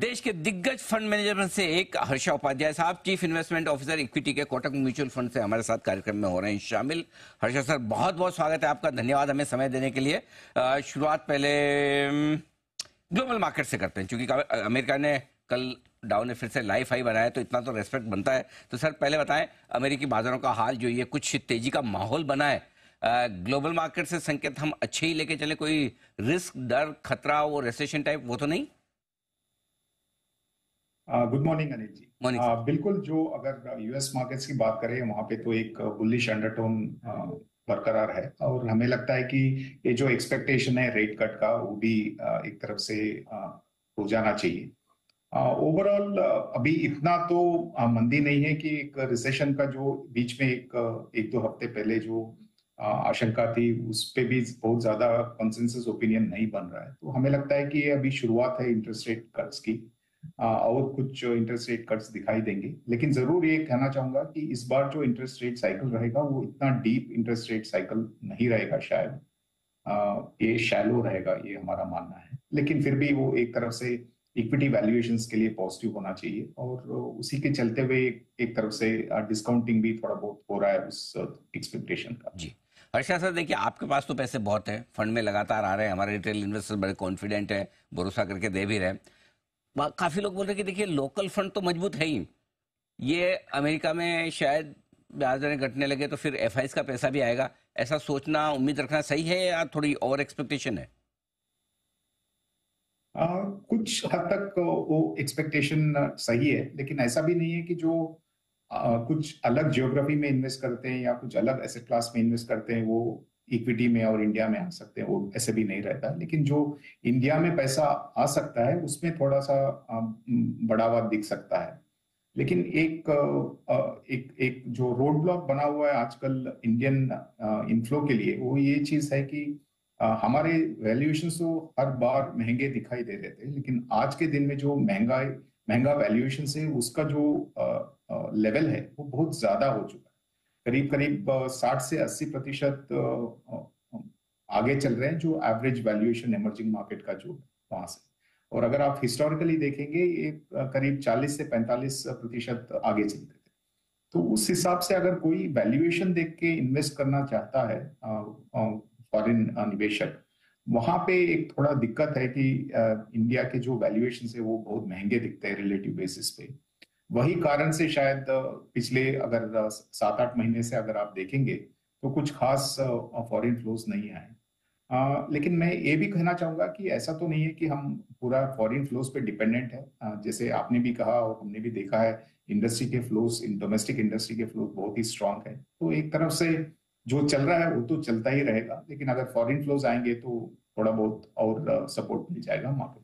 देश के दिग्गज फंड मैनेजर से एक हर्षा उपाध्याय साहब, चीफ इन्वेस्टमेंट ऑफिसर इक्विटी के कोटक म्यूचुअल फंड से हमारे साथ कार्यक्रम में हो रहे हैं शामिल। हर्षा सर, बहुत बहुत स्वागत है आपका, धन्यवाद हमें समय देने के लिए। शुरुआत पहले ग्लोबल मार्केट से करते हैं, क्योंकि अमेरिका ने कल डाउ ने फिर से लाइफ हाई बनाया, तो इतना तो रेस्पेक्ट बनता है। तो सर पहले बताएं, अमेरिकी बाजारों का हाल जो ये कुछ तेजी का माहौल बना है, ग्लोबल मार्केट से संकेत हम अच्छे ही लेके चले, कोई रिस्क, डर, खतरा, वो रिसेशन टाइप वो तो नहीं? Good morning Anil ji. Morning. बिल्कुल, जो अगर यूएस मार्केट्स की बात करें वहां पे तो एक बुलिश अंडरटोन बरकरार है, और हमें लगता है कि ये जो एक्सपेक्टेशन है रेट कट का वो भी एक तरफ से हो जाना चाहिए। ओवरऑल अभी इतना तो मंदी नहीं है कि एक रिसेशन का जो बीच में एक दो हफ्ते पहले जो आशंका थी उस पे भी बहुत ज्यादा कंसेंसस ओपिनियन नहीं बन रहा है। तो हमें लगता है कि ये अभी शुरुआत है इंटरेस्ट रेट कट्स की, और कुछ इंटरेस्ट रेट कट्स दिखाई देंगे। लेकिन जरूर ये कहना चाहूंगा कि इस बार जो इंटरेस्ट रेट साइकिल रहेगा वो इतना डीप इंटरेस्ट रेट साइकिल नहीं रहेगा शायद। ये शैलो रहेगा, ये हमारा मानना है। लेकिन फिर भी वो एक तरफ से इक्विटी वैल्यूएशंस के लिए पॉजिटिव होना चाहिए, और उसी के चलते हुए एक तरफ से डिस्काउंटिंग भी थोड़ा बहुत हो रहा है उस एक्सपेक्टेशन का। जी हर्षा सर, देखिए आपके पास तो पैसे बहुत हैं, फंड में लगातार आ रहे हैं, हमारे रिटेल इन्वेस्टर बड़े कॉन्फिडेंट है, भरोसा करके दे भी रहे हैं। काफी लोग बोल रहे हैं कि देखिए लोकल फंड तो मजबूत है ही, ये अमेरिका में शायद ब्याज दरें घटने लगे तो फिर एफआईज का पैसा भी आएगा, ऐसा सोचना, उम्मीद रखना सही है या थोड़ी ओवर एक्सपेक्टेशन है? कुछ हद तक वो एक्सपेक्टेशन सही है, लेकिन ऐसा भी नहीं है कि जो कुछ अलग ज्योग्राफी में इन्वेस्ट करते हैं या कुछ अलग एसेट क्लास में इन्वेस्ट करते हैं वो इक्विटी में और इंडिया में आ सकते हैं, वो ऐसे भी नहीं रहता। लेकिन जो इंडिया में पैसा आ सकता है उसमें थोड़ा सा बढ़ावा दिख सकता है। लेकिन एक जो रोड ब्लॉक बना हुआ है आजकल इंडियन इनफ्लो के लिए, वो ये चीज है कि हमारे वैल्यूएशन तो हर बार महंगे दिखाई दे रहे थे, लेकिन आज के दिन में जो महंगा वैल्यूएशन है उसका जो लेवल है वो बहुत ज्यादा हो चुका है। करीब करीब 60 से 80% आगे चल रहे हैं जो एवरेज वैल्यूएशन इमर्जिंग मार्केट का जो वहां से। और अगर आप हिस्टोरिकली देखेंगे ये करीब 40 से 45% आगे चलते थे। तो उस हिसाब से अगर कोई वैल्यूएशन देख के इन्वेस्ट करना चाहता है फॉरेन निवेशक, वहां पे एक थोड़ा दिक्कत है कि इंडिया के जो वैल्यूएशन है वो बहुत महंगे दिखते हैं रिलेटिव बेसिस पे। वही कारण से शायद पिछले अगर 7-8 महीने से अगर आप देखेंगे तो कुछ खास फॉरेन फ्लोज नहीं आए। लेकिन मैं ये भी कहना चाहूंगा कि ऐसा तो नहीं है कि हम पूरा फॉरेन फ्लोज पे डिपेंडेंट है। जैसे आपने भी कहा और हमने भी देखा है, इंडस्ट्री के फ्लोज, डोमेस्टिक इंडस्ट्री के फ्लोज बहुत ही स्ट्रांग है। तो एक तरफ से जो चल रहा है वो तो चलता ही रहेगा, लेकिन अगर फॉरेन फ्लोज आएंगे तो थोड़ा बहुत और सपोर्ट मिल जाएगा मार्केट।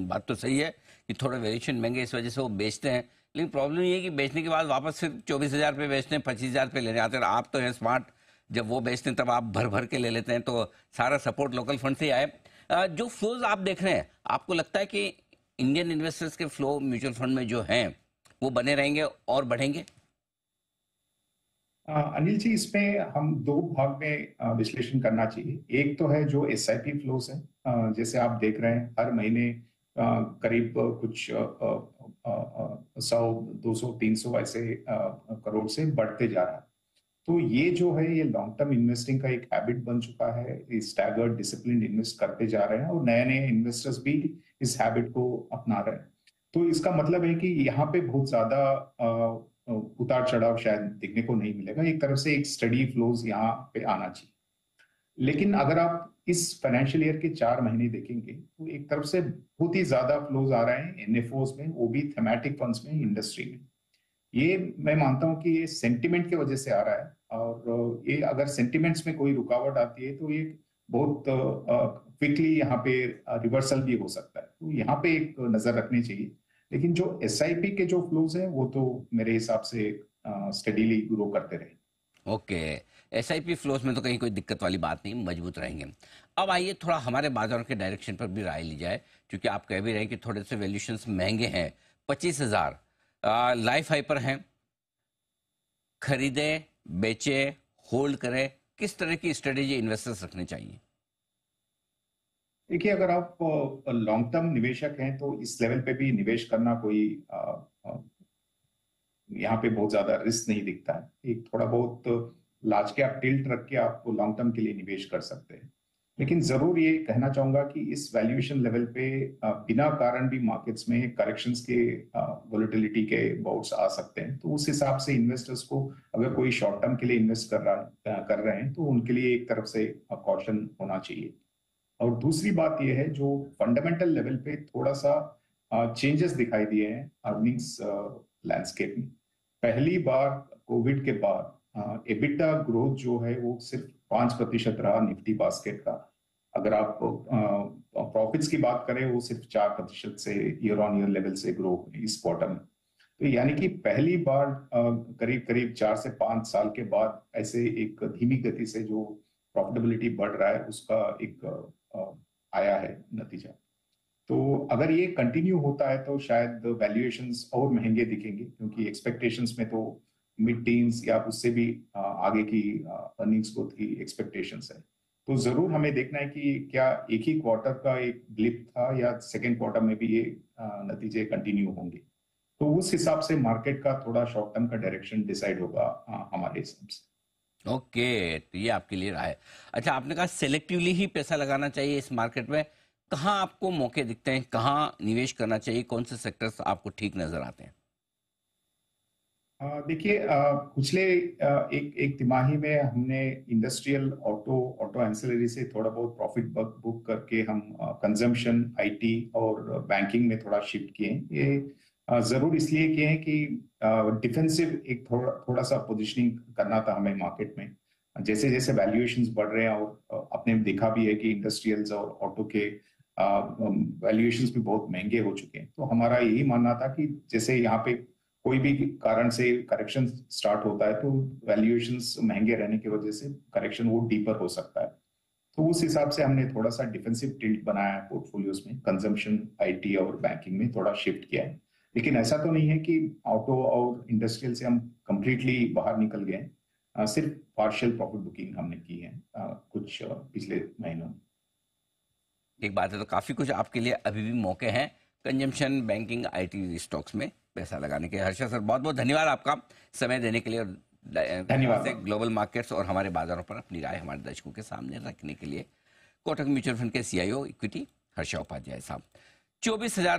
बात तो सही है कि थोड़ा वेरिएशन महंगे इस वजह से वो बेचते हैं, लेकिन प्रॉब्लम ये है कि बेचने के बाद वापस फिर 24,000 पे बेचते हैं, 25,000 पे लेने आते हैं। आप तो हैं स्मार्ट, जब वो बेचते हैं तब आप भर भर के ले लेते हैं, तो सारा सपोर्ट लोकल फंड से ही आए। जो फ्लोज आप देख रहे हैं, आपको लगता है कि इंडियन इन्वेस्टर्स के फ्लो म्यूचुअल फंड में जो हैं वो बने रहेंगे और बढ़ेंगे? अनिल जी, इसमें हम दो भाग में विश्लेषण करना चाहिए। एक तो है जो एसआईपी फ्लोस है, जैसे आप देख रहे हैं हर महीने करीब कुछ 100, 200, 300 ऐसे करोड़ से बढ़ते जा रहा है। तो ये जो है ये लॉन्ग टर्म इन्वेस्टिंग का एक हैबिट बन चुका है। स्टैगर्ड डिसिप्लिन इन्वेस्ट करते जा रहे हैं और नए नए इन्वेस्टर्स भी इस हैबिट को अपना रहे हैं। तो इसका मतलब है कि यहाँ पे बहुत ज्यादा उतार चढ़ाव शायद देखने को नहीं मिलेगा। एक तरफ से एक स्टडी फ्लोज यहाँ पे आना चाहिए। लेकिन अगर आप इस फाइनेंशियल ईयर के 4 महीने देखेंगे तो एक तरफ से बहुत ही ज्यादा फ्लोज आ रहे हैं एनएफओस में, वो भी थेमैटिक फंड्स में, इंडस्ट्री में। ये मैं मानता हूं कि ये सेंटिमेंट की वजह से आ रहा है, और ये अगर सेंटिमेंट्स में कोई रुकावट आती है तो ये बहुत क्विकली यहाँ पे रिवर्सल भी हो सकता है। तो यहाँ पे एक नजर रखनी चाहिए। लेकिन जो एसआईपी के जो फ्लोज हैं वो तो मेरे हिसाब से स्टडीली ग्रो करते रहे। ओके, एसआईपी फ्लोज में तो कहीं कोई दिक्कत वाली बात नहीं, मजबूत रहेंगे। अब आइए थोड़ा हमारे बाजार के डायरेक्शन पर भी राय ली जाए, क्योंकि आप कह भी रहे हैं कि थोड़े से वैल्यूएशंस महंगे हैं। 25,000 लाइफ हाई पर हैं, खरीदे, बेचे, होल्ड करें, किस तरह की स्ट्रेटेजी इन्वेस्टर्स रखने चाहिए? देखिए, अगर आप लॉन्ग टर्म निवेशक हैं तो इस लेवल पे भी निवेश करना कोई यहाँ पे बहुत ज्यादा रिस्क नहीं दिखता है। एक थोड़ा बहुत लार्ज कैप टिल्ट रख के आप लॉन्ग टर्म के लिए निवेश कर सकते हैं। लेकिन जरूर ये कहना चाहूंगा कि इस वैल्यूएशन लेवल पे बिना कारण भी मार्केट्स में करेक्शंस के वोलेटिलिटी के बाउट्स आ सकते हैं। तो उस हिसाब से इन्वेस्टर्स को, अगर कोई शॉर्ट टर्म के लिए इन्वेस्ट कर रहे हैं तो उनके लिए एक तरफ से कॉशन होना चाहिए। और दूसरी बात यह है, जो फंडामेंटल लेवल पे थोड़ा सा चेंजेस दिखाई दिए हैं अर्निंग्स लैंडस्केप में। पहली बार कोविड के बाद एबिटा ग्रोथ जो है वो सिर्फ 5% रहा निफ्टी बास्केट का। अगर आप प्रॉफिट्स की बात करें, वो सिर्फ 4% से ईयर ऑन ईयर लेवल से ग्रो हुए इस क्वार्टर में। तो यानी कि पहली बार करीब करीब 4 से 5 साल के बाद ऐसे एक धीमी गति से जो प्रॉफिटेबिलिटी बढ़ रहा है उसका एक आया है नतीजा। तो अगर ये कंटिन्यू होता है तो शायद वैल्यूएशंस और महंगे दिखेंगे, क्योंकि एक्सपेक्टेशंस में तो मिड टीन्स या उससे भी आगे की अर्निंग्स ग्रोथ की एक्सपेक्टेशंस है। तो जरूर हमें देखना है कि क्या एक ही क्वार्टर का एक ब्लिप था या सेकेंड क्वार्टर में भी ये नतीजे कंटिन्यू होंगे। तो उस हिसाब से मार्केट का थोड़ा शॉर्ट टर्म का डायरेक्शन डिसाइड होगा हमारे हिसाब से। ओके, तो ये आपके लिए रहा है। अच्छा, आपने कहा सेलेक्टिवली ही पैसा लगाना चाहिए इस मार्केट में। कहाँ आपको मौके दिखते हैं, कहाँ निवेश करना चाहिए, कौन से सेक्टर्स आपको ठीक नजर आते हैं? देखिए, पिछले एक तिमाही में हमने इंडस्ट्रियल, ऑटो एंसिलरी से थोड़ा बहुत प्रॉफिट बुक करके हम कंजम्पशन, आईटी और बैंकिंग में थोड़ा शिफ्ट किए हैं। ये जरूर इसलिए किए हैं कि डिफेंसिव एक थोड़ा सा पोजीशनिंग करना था हमें मार्केट में। जैसे जैसे वैल्यूएशंस बढ़ रहे हैं, और आपने देखा भी है कि इंडस्ट्रियल्स और ऑटो के वैल्यूएशंस भी बहुत महंगे हो चुके हैं। तो हमारा यही मानना था कि जैसे यहाँ पे कोई भी कारण से करेक्शन स्टार्ट होता है तो वैल्यूएशंस महंगे रहने की वजह से करेक्शन वो डीपर हो सकता है। तो उस हिसाब से हमने थोड़ा सा डिफेंसिव टिल्ट बनाया है पोर्टफोलियोज में, कंजम्पशन, आईटी और बैंकिंग में थोड़ा शिफ्ट किया है। लेकिन ऐसा तो नहीं है कि ऑटो और इंडस्ट्रियल से हम कंप्लीटली बाहर निकल गए हैं। सिर्फ पार्शियल प्रॉफिट बुकिंग हमने की है कुछ पिछले महीनों में। एक बात है, तो काफी कुछ आपके लिए अभी भी मौके हैं कंजम्पशन, बैंकिंग, आईटी स्टॉक्स में पैसा लगाने के। हर्षा सर, बहुत बहुत धन्यवाद आपका समय देने के लिए, और धन्यवाद। ग्लोबल मार्केट्स और हमारे बाजारों पर अपनी राय हमारे दर्शकों के सामने रखने के लिए। कोटक म्यूचुअल फंड के CIO इक्विटी हर्षा उपाध्याय साहब। 24,000